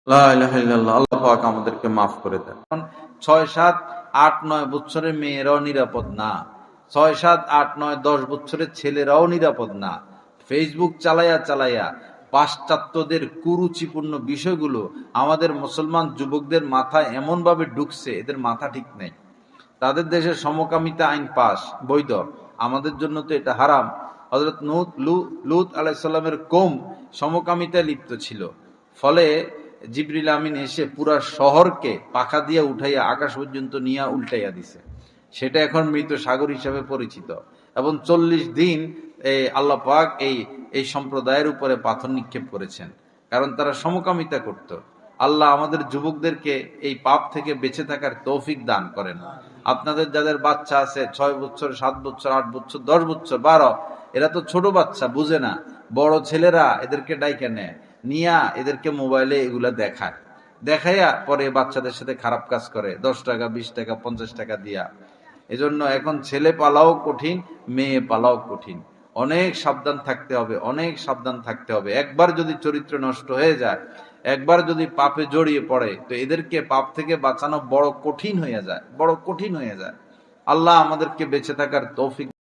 লা ইলাহা ইল্লাল্লাহ। আল্লাহ পাক আমাদেরকে মাফ করে দেন। 6, 7, 8, 9 বছরের মেয়েরাও নিরাপদ না। 6, 7, 8, 9, 10 বছরের ছেলেরাও নিরাপদ না। ফেসবুক চালাইয়া চালাইয়া পাশ্চাত্যদের কুরুচিপূর্ণ বিষয়গুলো আমাদের মুসলমান যুবকদের মাথায় এমন ভাবে ঢুকছে, এদের মাথা ঠিক নেই। তাদের দেশে সমকামিতা আইন পাস, বৈধ। আমাদের জন্য তো এটা হারাম। হযরত লূত আলাইহিস সালামের কওম সমকামিতায় লিপ্ত ছিল। ফলে জিবরিল আমিন এসে পুরা শহরকে পাখা দিয়ে উঠাইয়া আকাশ পর্যন্ত নিয়ে উল্টাইয়া দিছে। সেটা এখন মৃত সাগর হিসাবে পরিচিত। এবং 40 দিন আল্লাহ পাক এই সম্প্রদায়ের উপরে পাথর নিক্ষেপ করেছেন, কারণ তারা সমকামিতা করত। আল্লাহ আমাদের যুবকদেরকে এই পাপ থেকে বেঁচে থাকার তৌফিক দান করেন। আপনাদের যাদের বাচ্চা আছে 6 বছর, 7 বছর, 8 বছর, 10 বছর, 12, এরা তো ছোট বাচ্চা, বুঝে না। বড় ছেলেরা এদেরকে ডাইকে নেয়, নিয়া এদেরকে মোবাইলে এগুলা দেখায়, দেখাইয়া পরে বাচ্চাদের সাথে খারাপ কাজ করে 10 টাকা, 20 টাকা, 50 টাকা দিয়া। এজন্য এখন ছেলে পালাও কঠিন, মেয়ে পালাও কঠিন। অনেক সাবধান থাকতে হবে, অনেক সাবধান থাকতে হবে। একবার যদি চরিত্র নষ্ট হয়ে যায়, একবার যদি পাপে জড়িয়ে পড়ে, তো এদেরকে পাপ থেকে বাঁচানো বড় কঠিন হয়ে যায়, বড় কঠিন হয়ে যায়। আল্লাহ আমাদেরকে বেঁচে থাকার তৌফিক